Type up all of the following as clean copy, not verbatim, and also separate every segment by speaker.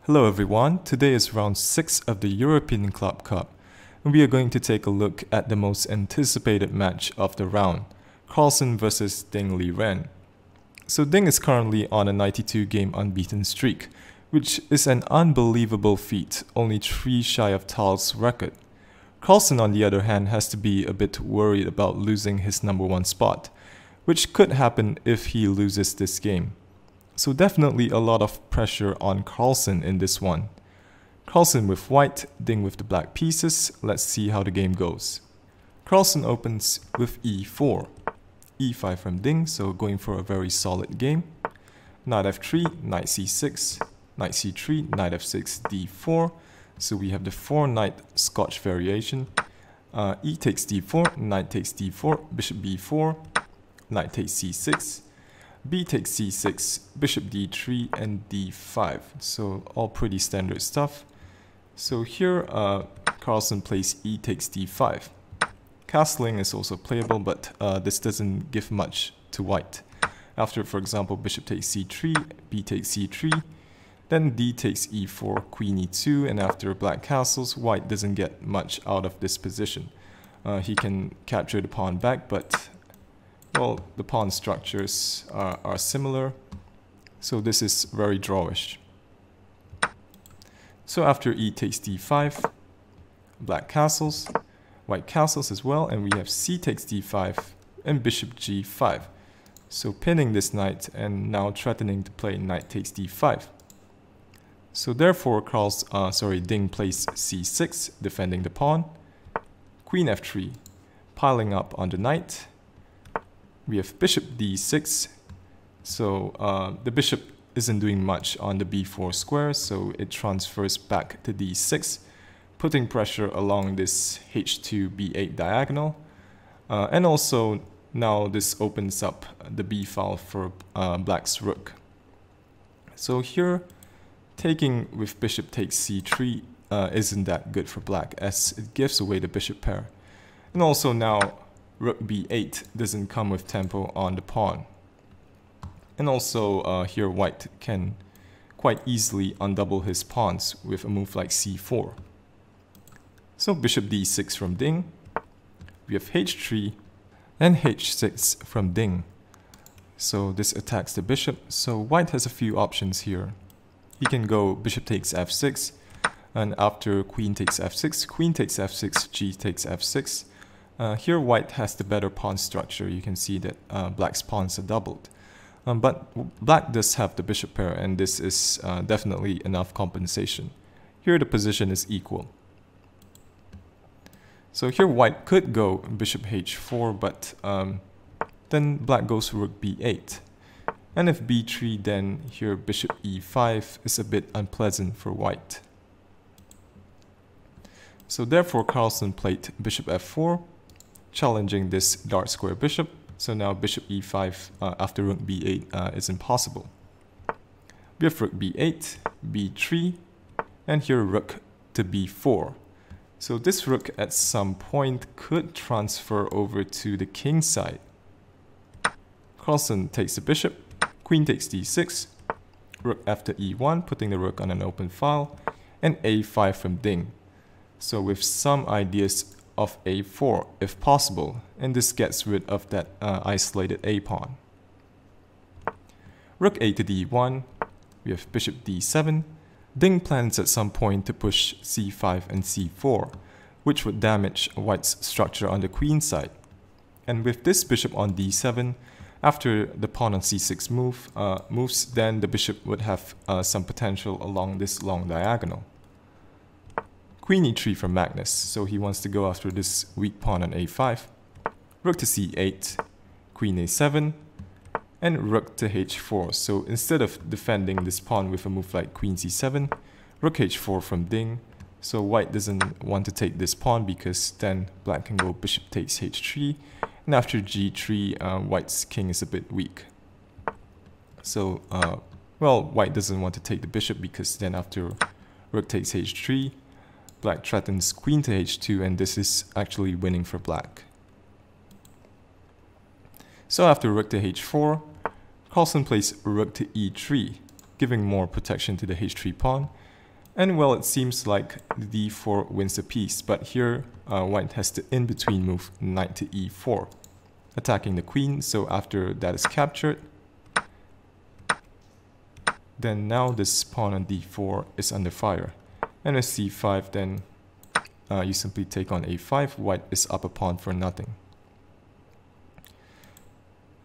Speaker 1: Hello everyone, today is round 6 of the European Club Cup, and we are going to take a look at the most anticipated match of the round, Carlsen vs Ding Liren. So Ding is currently on a 92 game unbeaten streak, which is an unbelievable feat, only 3 shy of Tal's record. Carlsen on the other hand has to be a bit worried about losing his number 1 spot, which could happen if he loses this game. So definitely a lot of pressure on Carlsen in this one. Carlsen with white, Ding with the black pieces. Let's see how the game goes. Carlsen opens with e4, e5 from Ding, so going for a very solid game. Knight f3, knight c6, knight c3, knight f6, d4. So we have the 4-knight Scotch variation. E takes d4, knight takes d4, bishop b4, knight takes c6. B takes c6, bishop d3, and d5. So all pretty standard stuff. So here Carlsen plays e takes d5. Castling is also playable, but this doesn't give much to white. After, for example, bishop takes c3, b takes c3, then d takes e4, queen e2, and after black castles, white doesn't get much out of this position. He can capture the pawn back, but well, the pawn structures are similar, so this is very drawish. So after e takes d5, black castles, white castles as well, and we have c takes d5 and bishop g5. So pinning this knight and now threatening to play knight takes d5. So therefore Ding plays c6, defending the pawn, queen f3, piling up on the knight. We have bishop d6, so the bishop isn't doing much on the b4 square, so it transfers back to d6, putting pressure along this h2 b8 diagonal. And also now this opens up the b file for black's rook. So here, taking with bishop takes c3 isn't that good for black, as it gives away the bishop pair. And also now rook b8 doesn't come with tempo on the pawn. And also here white can quite easily undouble his pawns with a move like c4. So bishop d6 from Ding. We have h3 and h6 from Ding. So this attacks the bishop, so white has a few options here. He can go bishop takes f6, and after queen takes f6, queen takes f6, g takes f6. Here white has the better pawn structure. You can see that black's pawns are doubled. But black does have the bishop pair, and this is definitely enough compensation. Here the position is equal. So here white could go bishop h4, but then black goes rook b8. And if b3, then here bishop e5 is a bit unpleasant for white. So therefore Carlsen played bishop f4, challenging this dark square bishop. So now bishop e5 after rook b8 is impossible. We have rook b8, b3, and here rook to b4. So this rook at some point could transfer over to the king side. Carlsen takes the bishop, queen takes d6, rook after e1, putting the rook on an open file, and a5 from Ding. So with some ideas of a4 if possible, and this gets rid of that isolated a pawn. Rook a to d1, we have bishop d7. Ding plans at some point to push c5 and c4, which would damage white's structure on the queen side. And with this bishop on d7, after the pawn on c6 moves, then the bishop would have some potential along this long diagonal. Queen e3 from Magnus, so he wants to go after this weak pawn on a5. Rook to c8, queen a7, and rook to h4. So instead of defending this pawn with a move like queen c7, rook h4 from Ding. So white doesn't want to take this pawn because then black can go bishop takes h3, and after g3, white's king is a bit weak. So, well, white doesn't want to take the bishop because then after rook takes h3, black threatens queen to h2, and this is actually winning for black. So after rook to h4, Carlsen plays rook to e3, giving more protection to the h3 pawn, And well, it seems like d4 wins the piece, but here white has the in-between move, knight to e4, attacking the queen. So after that is captured, then now this pawn on d4 is under fire. And with c5, then you simply take on a5, white is up a pawn for nothing.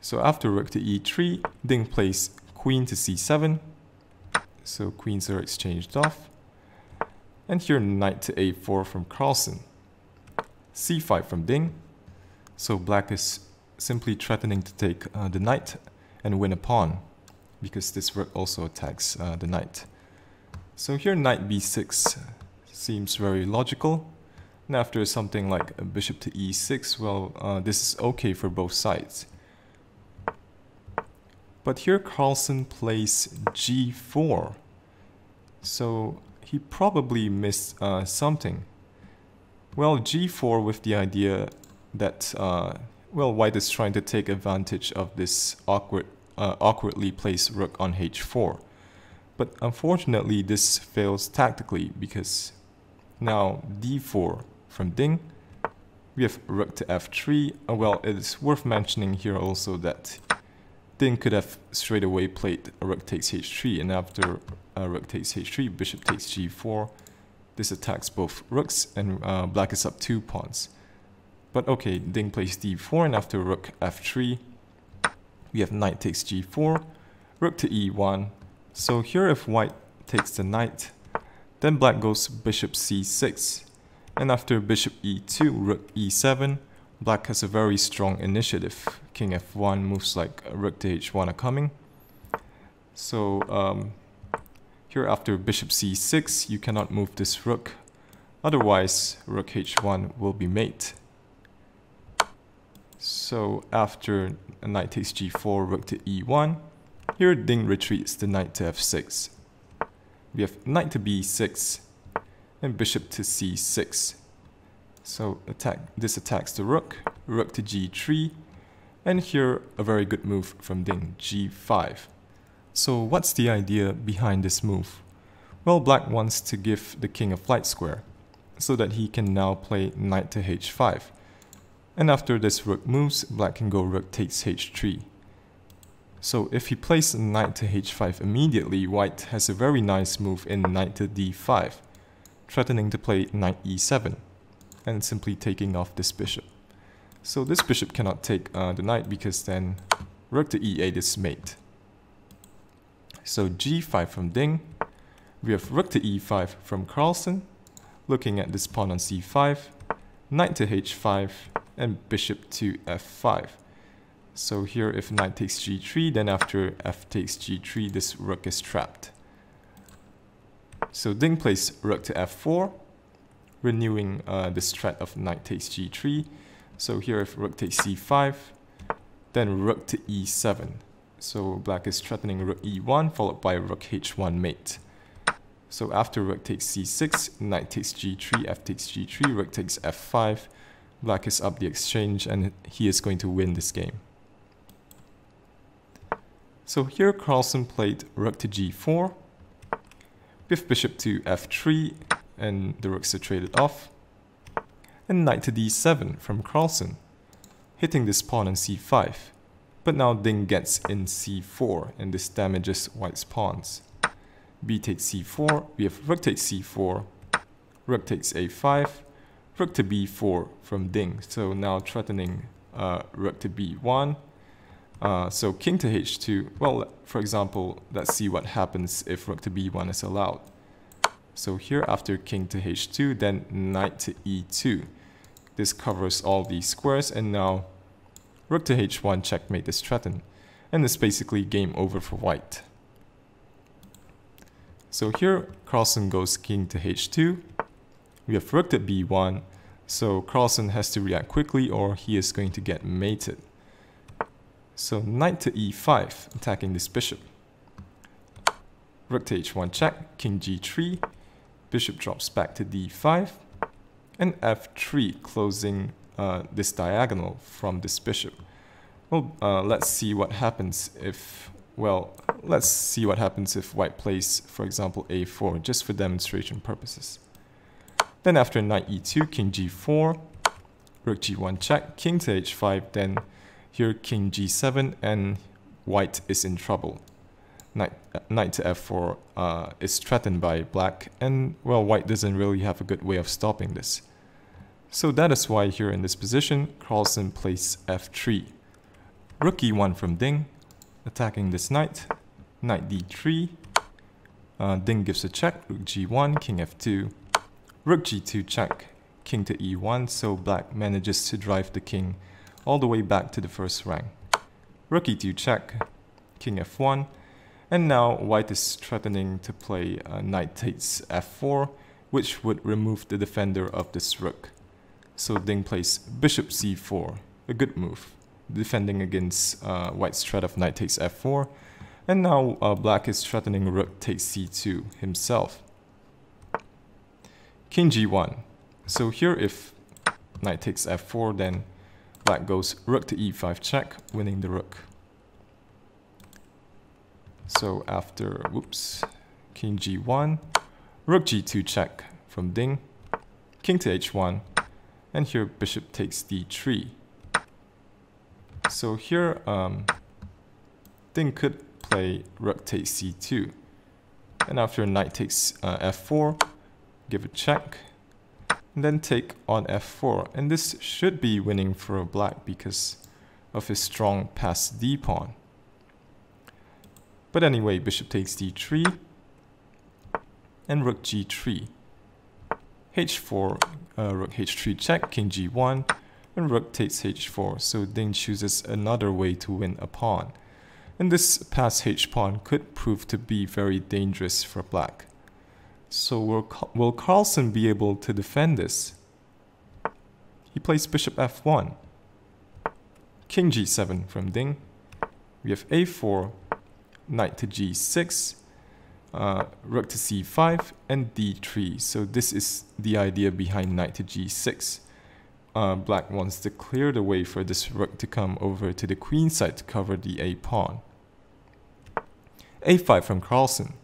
Speaker 1: So after rook to e3, Ding plays queen to c7, so queens are exchanged off. And here knight to a4 from Carlsen, c5 from Ding, so black is simply threatening to take the knight and win a pawn, because this rook also attacks the knight. So here knight b6 seems very logical, and after something like a bishop to e6, well, this is okay for both sides. But here Carlsen plays g4, so he probably missed something. Well, g4 with the idea that, well, white is trying to take advantage of this awkwardly placed rook on h4. But unfortunately, this fails tactically because now d4 from Ding, we have rook to f3. Well, it is worth mentioning here also that Ding could have straight away played rook takes h3, and after rook takes h3, bishop takes g4. This attacks both rooks, and black is up 2 pawns. But okay, Ding plays d4, and after rook f3, we have knight takes g4, rook to e1. So here if white takes the knight, then black goes bishop c6, and after bishop e2, rook e7, black has a very strong initiative. King f1 moves like rook to h1 are coming. So here after bishop c6, you cannot move this rook, otherwise rook h1 will be mate. So after knight takes g4, rook to e1, here Ding retreats the knight to f6. We have knight to b6 and bishop to c6. So this attacks the rook, rook to g3, and here a very good move from Ding, g5. So what's the idea behind this move? Well, black wants to give the king a flight square, so that he can now play knight to h5. And after this rook moves, black can go rook takes h3. So if he plays knight to h5 immediately, white has a very nice move in knight to d5, threatening to play knight e7, and simply taking off this bishop. So this bishop cannot take the knight because then rook to e8 is mate. So g5 from Ding, we have rook to e5 from Carlsen, looking at this pawn on c5, knight to h5, and bishop to f5. So here if knight takes g3, then after f takes g3, this rook is trapped. So Ding plays rook to f4, renewing this threat of knight takes g3. So here if rook takes c5, then rook to e7. So black is threatening rook e1, followed by rook h1 mate. So after rook takes c6, knight takes g3, f takes g3, rook takes f5. Black is up the exchange, and he is going to win this game. So here Carlsen played rook to g4, with bishop to f3, and the rooks are traded off, and knight to d7 from Carlsen, hitting this pawn on c5. But now Ding gets in c4, and this damages white's pawns. B takes c4, we have rook takes c4, rook takes a5, rook to b4 from Ding, so now threatening rook to b1. So king to h2, well, for example, let's see what happens if rook to b1 is allowed. So here after king to h2, then knight to e2. This covers all these squares, and now rook to h1 checkmate is threatened, and it's basically game over for white. So here Carlsen goes king to h2, we have rook to b1, so Carlsen has to react quickly or he is going to get mated. So knight to e5, attacking this bishop. Rook to h1 check, king g3, bishop drops back to d5, and f3 closing this diagonal from this bishop. Well, let's see what happens if, well, let's see what happens if white plays, for example, a4, just for demonstration purposes. Then after knight e2, king g4, rook g1 check, king to h5, then here king g7, and white is in trouble. Knight to f4 is threatened by black, and well, white doesn't really have a good way of stopping this. So that is why here in this position, Carlsen plays f3. Rook e1 from Ding, attacking this knight, knight d3, Ding gives a check, rook g1, king f2, rook g2 check, king to e1, so black manages to drive the king all the way back to the first rank. Rook e2 check, king f1, and now white is threatening to play knight takes f4, which would remove the defender of this rook. So Ding plays bishop c4, a good move, defending against white's threat of knight takes f4, and now black is threatening rook takes c2 himself. King g1. So here if knight takes f4, then black goes rook to e5 check, winning the rook. So after, king g1, rook g2 check from Ding, king to h1, and here bishop takes d3. So here Ding could play rook takes c2, and after knight takes f4, give a check, and then take on f4, and this should be winning for black because of his strong passed d pawn. But anyway, bishop takes d3, and rook g3, h4, rook h3 check, king g1, and rook takes h4, so Ding chooses another way to win a pawn. And this passed h-pawn could prove to be very dangerous for black. So will Carlsen be able to defend this? He plays bishop f1, king g7 from Ding, we have a4, knight to g6, rook to c5, and d3. So this is the idea behind knight to g6. Black wants to clear the way for this rook to come over to the queen side to cover the a pawn. a5 from Carlsen.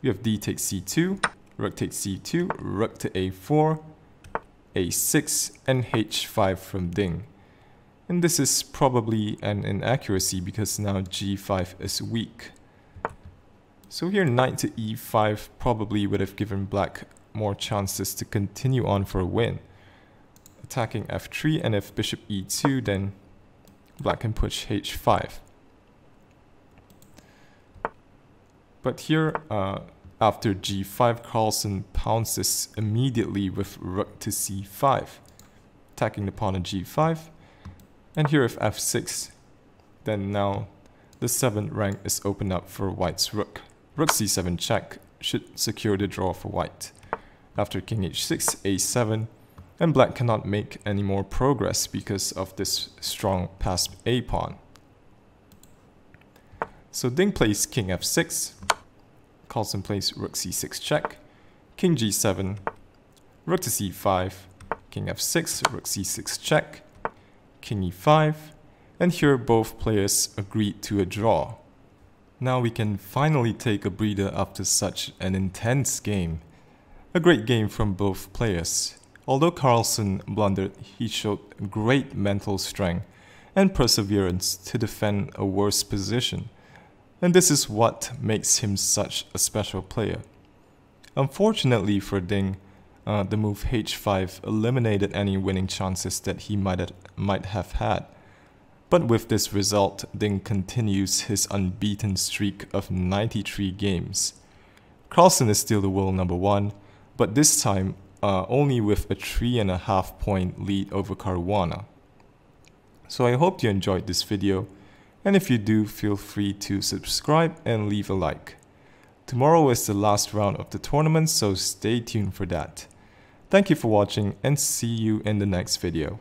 Speaker 1: We have d takes c2, rook takes c2, rook to a4, a6, and h5 from Ding. And this is probably an inaccuracy because now g5 is weak. So here knight to e5 probably would have given black more chances to continue on for a win. Attacking f3, and if bishop e2, then black can push h5. But here, after g5, Carlsen pounces immediately with rook to c5, attacking the pawn on g5. And here if f6, then now the 7th rank is opened up for white's rook. Rook c7 check should secure the draw for white. After king h6, a7, and black cannot make any more progress because of this strong passed a pawn. So Ding plays king f6, Carlsen plays rook c6 check, king g7, rook to c5, king f6, rook c6 check, king e5, and here both players agreed to a draw. Now we can finally take a breather after such an intense game. A great game from both players. Although Carlsen blundered, he showed great mental strength and perseverance to defend a worse position. And this is what makes him such a special player. Unfortunately for Ding, the move h5 eliminated any winning chances that he might have had. But with this result, Ding continues his unbeaten streak of 93 games. Carlsen is still the world #1, but this time only with a 3.5 point lead over Caruana. So I hope you enjoyed this video, and if you do, feel free to subscribe and leave a like. Tomorrow is the last round of the tournament, so stay tuned for that. Thank you for watching and see you in the next video.